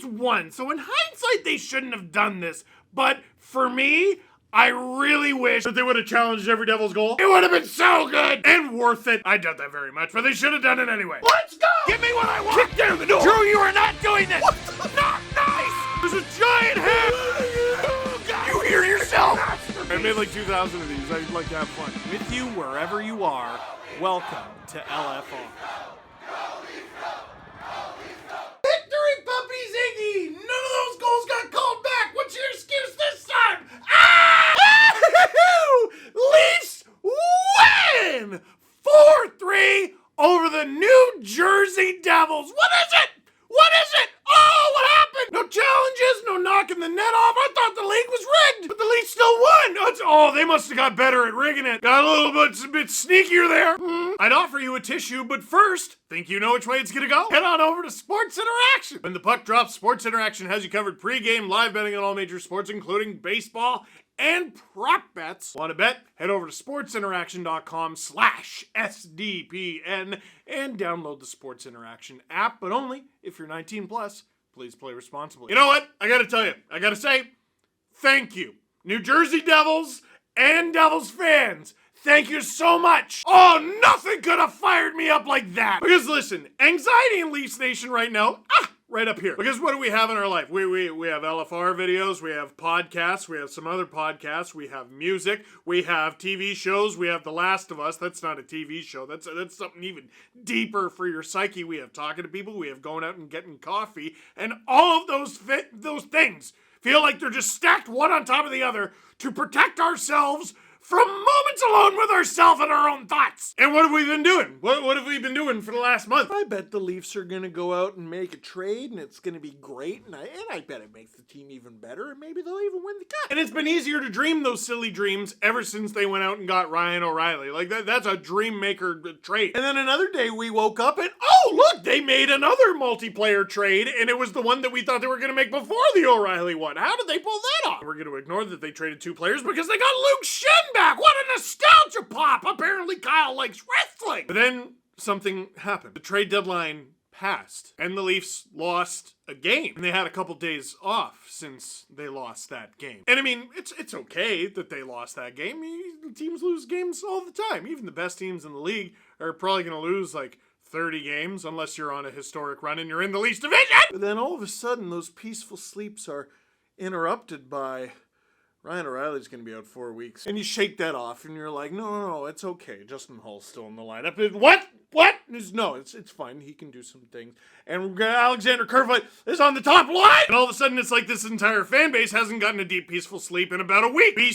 won. So in hindsight, they shouldn't have done this. But for me, I really wish that they would have challenged every Devils goal. It would have been so good and worth it. I doubt that very much, but they should have done it anyway. Let's go! Give me what I want! Kick down the door! Drew, you are not doing this! Not nice! There's a giant head! You hear yourself? I made like 2,000 of these. I'd like to have fun. With you wherever you are, welcome to LFR. Victory, puppies, Iggy! None of those goals got called back! What's your excuse this time? Ah! Leafs win! 4-3 over the New Jersey Devils. What is it? What is it? Oh, what happened? No challenges, no knocking the net off. I thought the league was rigged, but the Leafs still won. Oh, they must have got better at rigging it. Got a little bit sneakier there. I'd offer you a tissue, but first, think you know which way it's gonna go? Head on over to Sports Interaction. When the puck drops, Sports Interaction has you covered pre-game live betting on all major sports, including baseball and prop bets. Want to bet? Head over to sportsinteraction.com/SDPN and download the Sports Interaction app, but only if you're 19 plus. Please play responsibly. You know what? I gotta tell you, I gotta say, thank you. New Jersey Devils and Devils fans, thank you so much. Oh, nothing could have fired me up like that. Because listen, anxiety in Leafs Nation right now, right up here. Because what do we have in our life? We have LFR videos, we have podcasts, we have some other podcasts, we have music, we have TV shows, we have The Last of Us. That's not a TV show. That's something even deeper for your psyche. We have talking to people, we have going out and getting coffee, and all of those things feel like they're just stacked one on top of the other to protect ourselves from moments alone with ourselves and our own thoughts. And what have we been doing? What have we been doing for the last month? I bet the Leafs are going to go out and make a trade, and it's going to be great, and I bet it makes the team even better, and maybe they'll even win the cup. And it's been easier to dream those silly dreams ever since they went out and got Ryan O'Reilly. Like, that's a dream maker trade. And then another day we woke up and, oh, look, they made another multiplayer trade, and it was the one that we thought they were going to make before the O'Reilly one. How did they pull that off? We're going to ignore that they traded 2 players because they got Luke Shin back. What a nostalgia pop! Apparently Kyle likes wrestling. But then something happened. The trade deadline passed, and the Leafs lost a game. And they had a couple days off since they lost that game. And I mean, it's okay that they lost that game. Teams lose games all the time. Even the best teams in the league are probably going to lose like 30 games unless you're on a historic run and you're in the Leafs division. But then all of a sudden, those peaceful sleeps are interrupted by Ryan O'Reilly's going to be out 4 weeks. And you shake that off and you're like, no, it's okay. Justin Hull's still in the lineup. What? No, it's fine. He can do some things. And Alexander Kerfoot is on the top line. And all of a sudden it's like this entire fan base hasn't gotten a deep, peaceful sleep in about a week. I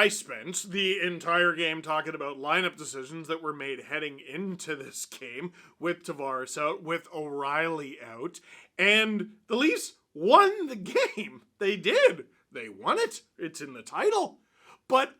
spent the entire game talking about lineup decisions that were made heading into this game with Tavares out, with O'Reilly out. And the Leafs won the game. They did. They won it. It's in the title. But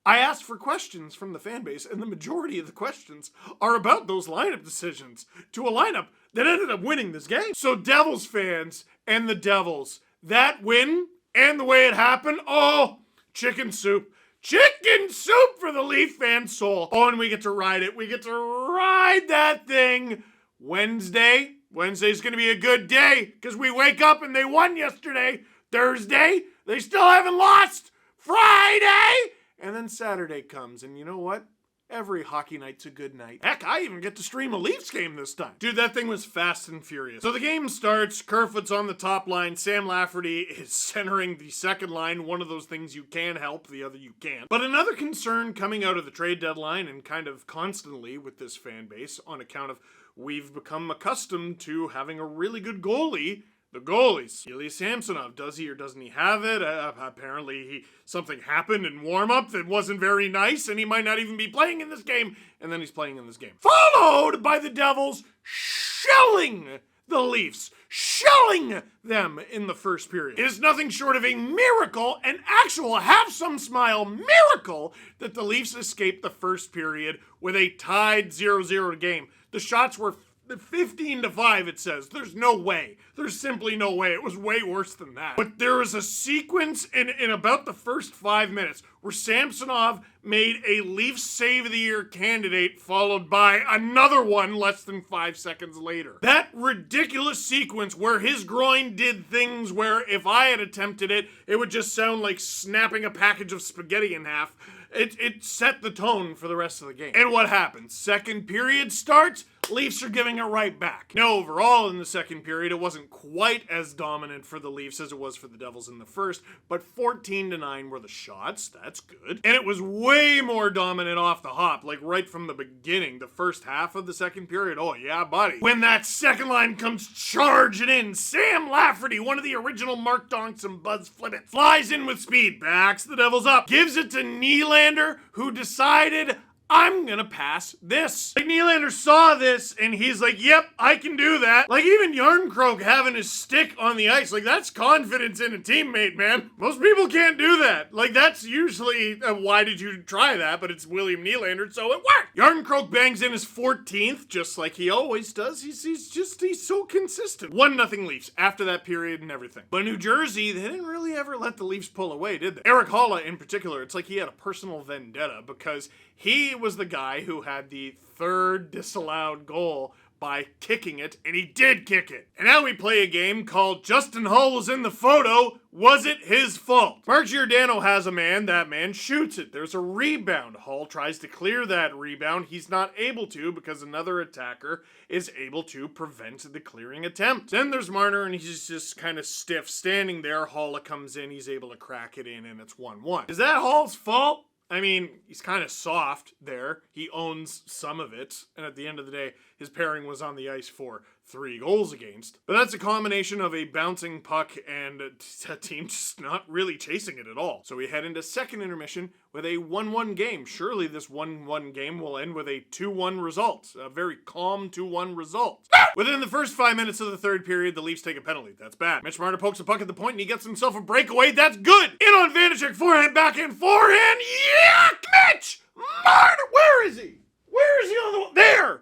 I asked for questions from the fan base, and the majority of the questions are about those lineup decisions to a lineup that ended up winning this game. So Devils fans and the Devils, that win and the way it happened, oh, chicken soup. Chicken soup for the Leaf fan soul. Oh, and we get to ride it. We get to ride that thing Wednesday. Wednesday's going to be a good day because we wake up and they won yesterday. Thursday, they still haven't lost. Friday, and then Saturday comes, and you know what? Every hockey night's a good night. Heck, I even get to stream a Leafs game this time. Dude, that thing was fast and furious. So the game starts, Kerfoot's on the top line, Sam Lafferty is centering the second line, one of those things you can help, the other you can't. But another concern coming out of the trade deadline and kind of constantly with this fan base on account of we've become accustomed to having a really good goalie. The goalies. Ilya Samsonov, does he or doesn't he have it? Apparently something happened in warm-up that wasn't very nice, and he might not even be playing in this game, and then he's playing in this game. Followed by the Devils shelling the Leafs, shelling them in the first period. It is nothing short of a miracle, an actual have-some-smile miracle, that the Leafs escaped the first period with a tied 0-0 game. The shots were 15-5 it says. There's no way. There's simply no way. It was way worse than that. But there was a sequence in about the first 5 minutes where Samsonov made a Leafs Save of the Year candidate followed by another one less than 5 seconds later. That ridiculous sequence where his groin did things where if I had attempted it, it would just sound like snapping a package of spaghetti in half. It set the tone for the rest of the game. And what happens? Second period starts, Leafs are giving it right back. Now, overall in the second period, it wasn't quite as dominant for the Leafs as it was for the Devils in the first, but 14-9 were the shots. That's good. And it was way more dominant off the hop, like right from the beginning, the first half of the second period. Oh, yeah, buddy. When that second line comes charging in, Sam Lafferty, one of the original Mark Donks and Buzz Flibbit, flies in with speed, backs the Devils up, gives it to Nylander, who decided, I'm gonna pass this. Like, Nylander saw this and he's like, yep, I can do that. Like, even Yarncroke having his stick on the ice, like, that's confidence in a teammate, man. Most people can't do that. Like, that's usually, why did you try that? But it's William Nylander, so it worked. Yarncroke bangs in his 14th, just like he always does. He's so consistent. 1-0 Leafs after that period and everything. But New Jersey, they didn't really ever let the Leafs pull away, did they? Erik Haula in particular, it's like he had a personal vendetta because he was the guy who had the third disallowed goal by kicking it, and he did kick it. And now we play a game called Justin Holl was in the photo, was it his fault? Mark Giordano has a man, that man shoots it. There's a rebound. Holl tries to clear that rebound. He's not able to because another attacker is able to prevent the clearing attempt. Then there's Marner, and he's just kind of stiff standing there. Haula comes in, he's able to crack it in, and it's 1-1. Is that Holl's fault? I mean, he's kind of soft there. He owns some of it. And at the end of the day, his pairing was on the ice for 3 goals against. But that's a combination of a bouncing puck and a team just not really chasing it at all. So we head into second intermission with a 1-1 game. Surely this 1-1 game will end with a 2-1 result. A very calm 2-1 result. Within the first 5 minutes of the third period, the Leafs take a penalty. That's bad. Mitch Marner pokes a puck at the point and he gets himself a breakaway. That's good. In on Vanacek, forehand, backhand, forehand. Yuck, Mitch! Marner, where is he? Where is he on the... There!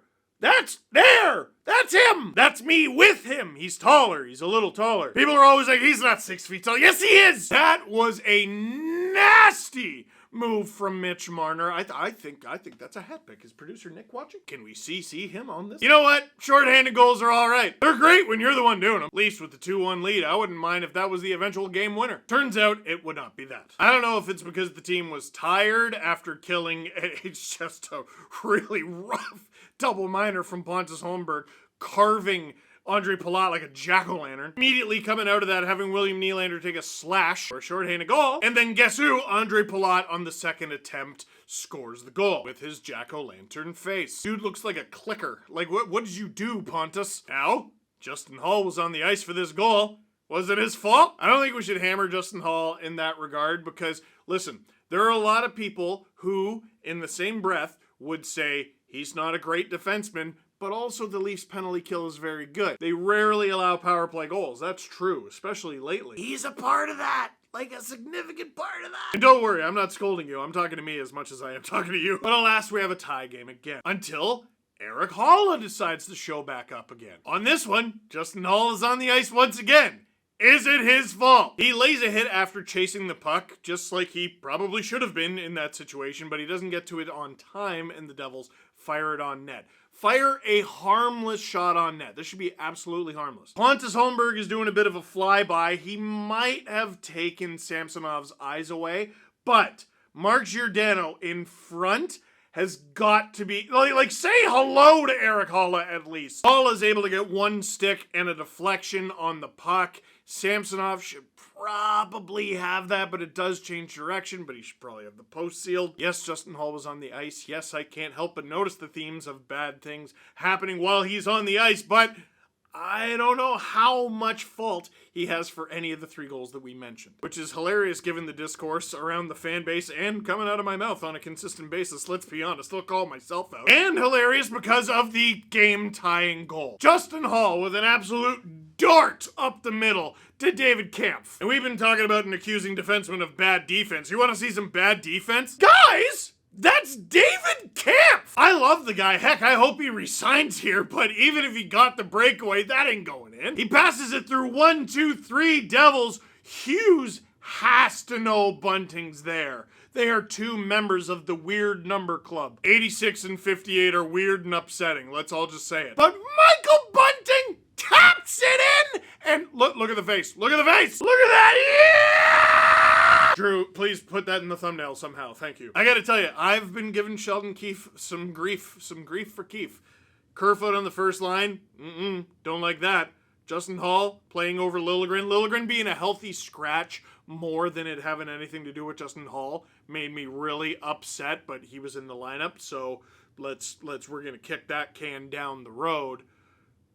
That's him! That's me with him! He's taller. He's a little taller. People are always like, he's not 6 feet tall. Yes, he is! That was a nasty move from Mitch Marner. I think that's a hat pick. Is producer Nick watching? Can we see him on this? You know what? Shorthanded goals are all right. They're great when you're the one doing them. At least with the 2-1 lead, I wouldn't mind if that was the eventual game winner. Turns out it would not be that. I don't know if it's because the team was tired after killing just a really rough double minor from Pontus Holmberg, carving Andre Palat like a jack-o'-lantern. Immediately coming out of that, having William Nylander take a slash for a shorthanded goal. And then guess who? Andre Palat on the second attempt scores the goal with his jack-o'-lantern face. Dude looks like a clicker. Like, what did you do, Pontus? Now, Justin Holl was on the ice for this goal. Was it his fault? I don't think we should hammer Justin Holl in that regard because, listen, there are a lot of people who, in the same breath, would say he's not a great defenseman, but also the Leafs penalty kill is very good. They rarely allow power play goals. That's true, especially lately. He's a part of that. Like a significant part of that. And don't worry, I'm not scolding you. I'm talking to me as much as I am talking to you. But alas, we have a tie game again. Until Erik Haula decides to show back up again. On this one, Justin Holl is on the ice once again. Is it his fault? He lays a hit after chasing the puck, just like he probably should have been in that situation, but he doesn't get to it on time, and the Devils fire it on net. Fire a harmless shot on net. This should be absolutely harmless. Pontus Holmberg is doing a bit of a flyby. He might have taken Samsonov's eyes away, but Mark Giordano in front has got to be, like say hello to Erik Haula at least. Haula is able to get one stick and a deflection on the puck. Samsonov should probably have that, but it does change direction, but he should probably have the post sealed. Yes, Justin Holl was on the ice. Yes, I can't help but notice the themes of bad things happening while he's on the ice, but I don't know how much fault he has for any of the 3 goals that we mentioned, which is hilarious given the discourse around the fan base and coming out of my mouth on a consistent basis. Let's be honest, I'll call myself out. And hilarious because of the game-tying goal. Justin Holl with an absolute dart up the middle to David Kampf. And we've been talking about an accusing defenseman of bad defense. You want to see some bad defense? Guys! That's David Kampf! I love the guy. Heck, I hope he resigns here, but even if he got the breakaway, that ain't going in. He passes it through 1, 2, 3 Devils. Hughes has to know Bunting's there. They are two members of the weird number club. 86 and 58 are weird and upsetting. Let's all just say it. But Michael Bunting taps it in! And look at the face. Look at the face! Look at that! Yeah! Drew, please put that in the thumbnail somehow. Thank you. I gotta tell you, I've been giving Sheldon Keefe some grief for Keefe. Kerfoot on the first line. Don't like that. Justin Hall playing over Liljegren. Liljegren being a healthy scratch more than it having anything to do with Justin Hall made me really upset, but he was in the lineup, so we're gonna kick that can down the road.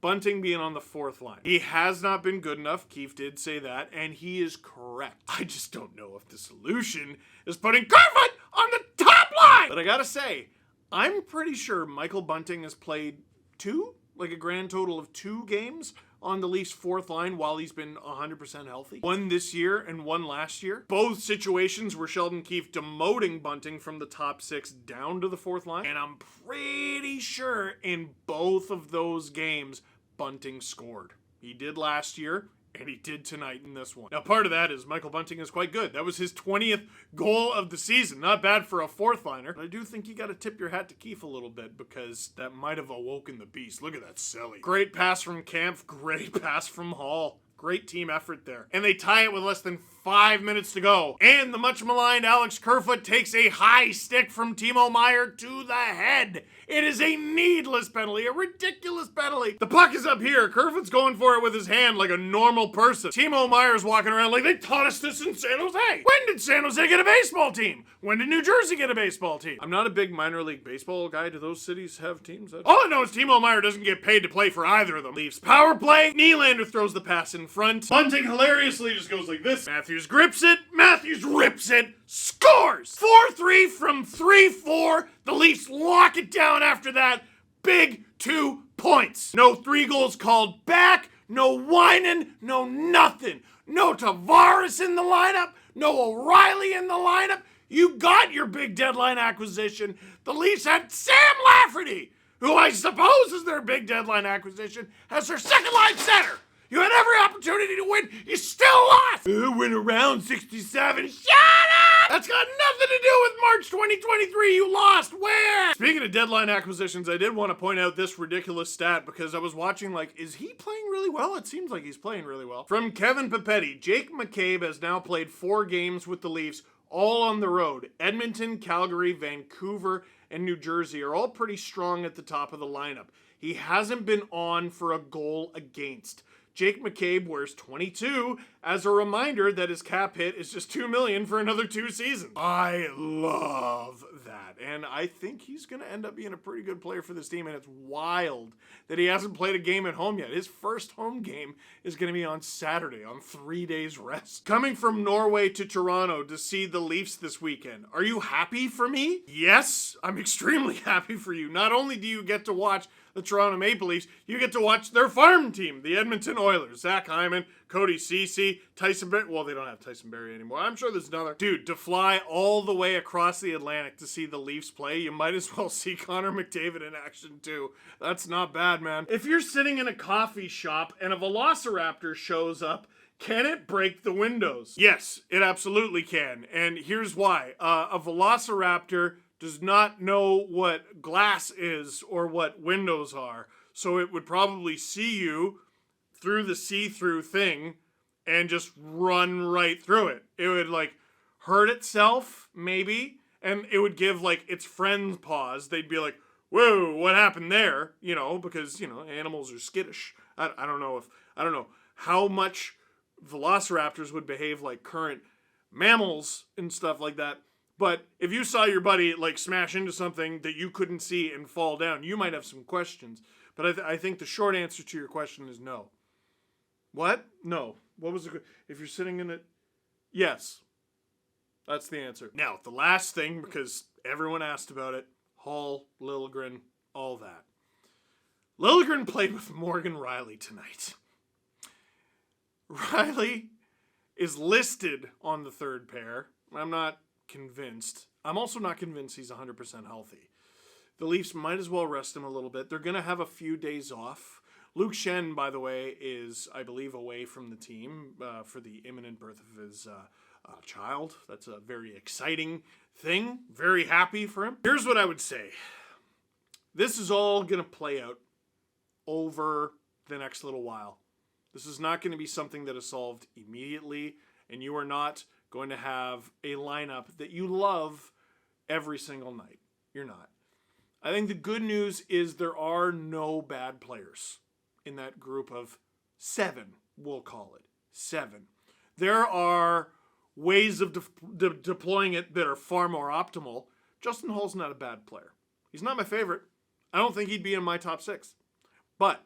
Bunting being on the fourth line. He has not been good enough. Keefe did say that, and he is correct. I just don't know if the solution is putting Kerfoot on the top line! But I gotta say, I'm pretty sure Michael Bunting has played a grand total of 2 games on the Leafs' fourth line while he's been 100% healthy. One this year and one last year. Both situations were Sheldon Keefe demoting Bunting from the top 6 down to the fourth line. And I'm pretty sure in both of those games, Bunting scored. He did last year, and he did tonight in this one. Now, part of that is Michael Bunting is quite good. That was his 20th goal of the season. Not bad for a fourth liner. But I do think you got to tip your hat to Keefe a little bit because that might have awoken the beast. Look at that silly. Great pass from Kampf. Great pass from Hall. Great team effort there. And they tie it with less than 5 minutes to go. And the much maligned Alex Kerfoot takes a high stick from Timo Meier to the head. It is a needless penalty, a ridiculous penalty. The puck is up here. Kerfoot's going for it with his hand like a normal person. Timo Meier's walking around like they taught us this in San Jose. When did San Jose get a baseball team? When did New Jersey get a baseball team? I'm not a big minor league baseball guy. Do those cities have teams? All I know is Timo Meier doesn't get paid to play for either of them. Leafs power play. Nylander throws the pass in front. Bunting hilariously just goes like this. Matthews grips it. Matthews rips it. Scores! 4-3 from 3-4. The Leafs lock it down after that. Big 2 points. No 3 goals called back. No whining. No nothing. No Tavares in the lineup. No O'Reilly in the lineup. You got your big deadline acquisition. The Leafs had Sam Lafferty, who I suppose is their big deadline acquisition, as their second line center. You had every opportunity to win. You still lost. Win around 67. Shut up! That's got nothing to do with March 2023. You lost. Where? Speaking of deadline acquisitions, I did want to point out this ridiculous stat because I was watching is he playing really well? It seems like he's playing really well. From Kevin Papetti, Jake McCabe has now played 4 games with the Leafs, all on the road. Edmonton, Calgary, Vancouver, and New Jersey are all pretty strong at the top of the lineup. He hasn't been on for a goal against. Jake McCabe wears 22 as a reminder that his cap hit is just $2 million for another 2 seasons. I love that. And I think he's going to end up being a pretty good player for this team. And it's wild that he hasn't played a game at home yet. His first home game is going to be on Saturday on 3 days rest. Coming from Norway to Toronto to see the Leafs this weekend. Are you happy for me? Yes, I'm extremely happy for you. Not only do you get to watch the Toronto Maple Leafs, you get to watch their farm team, the Edmonton Oilers. Zach Hyman, Cody Ceci, Tyson Barrie. Well, they don't have Tyson Barrie anymore. I'm sure there's another. Dude, to fly all the way across the Atlantic to see the Leafs play, you might as well see Connor McDavid in action too. That's not bad, man. If you're sitting in a coffee shop and a Velociraptor shows up, can it break the windows? Yes, it absolutely can. And here's why. A Velociraptor does not know what glass is or what windows are. So it would probably see you through the see-through thing and just run right through it. It would hurt itself, maybe, and it would give its friends pause. They'd be like, whoa, what happened there? Because, animals are skittish. I don't know how much Velociraptors would behave like current mammals and stuff like that. But if you saw your buddy smash into something that you couldn't see and fall down, you might have some questions. But I think the short answer to your question is no. What? No. What was the... If you're sitting in it... Yes. That's the answer. Now, the last thing, because everyone asked about it, Hall, Liljegren, all that. Liljegren played with Morgan Rielly tonight. Rielly is listed on the third pair. I'm not convinced. I'm also not convinced he's 100% healthy. The Leafs might as well rest him a little bit. They're going to have a few days off. Luke Schenn, by the way, is, I believe, away from the team for the imminent birth of his child. That's a very exciting thing. Very happy for him. Here's what I would say. This is all going to play out over the next little while. This is not going to be something that is solved immediately, and you are not going to have a lineup that you love every single night. You're not. I think the good news is there are no bad players in that group of 7, we'll call it. 7. There are ways of deploying it that are far more optimal. Justin Holl's not a bad player. He's not my favorite. I don't think he'd be in my top 6. But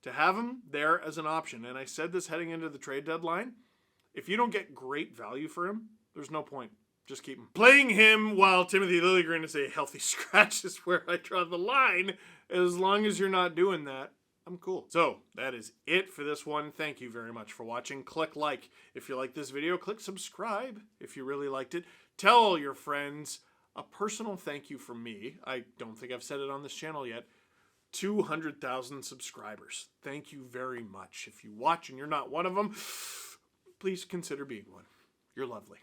to have him there as an option, and I said this heading into the trade deadline, if you don't get great value for him, there's no point. Just keep him. Playing him while Timothy Liljegren is a healthy scratch is where I draw the line. As long as you're not doing that, I'm cool. So that is it for this one. Thank you very much for watching. Click like if you like this video. Click subscribe if you really liked it. Tell all your friends. A personal thank you from me. I don't think I've said it on this channel yet. 200,000 subscribers. Thank you very much. If you watch and you're not one of them, please consider being one. You're lovely.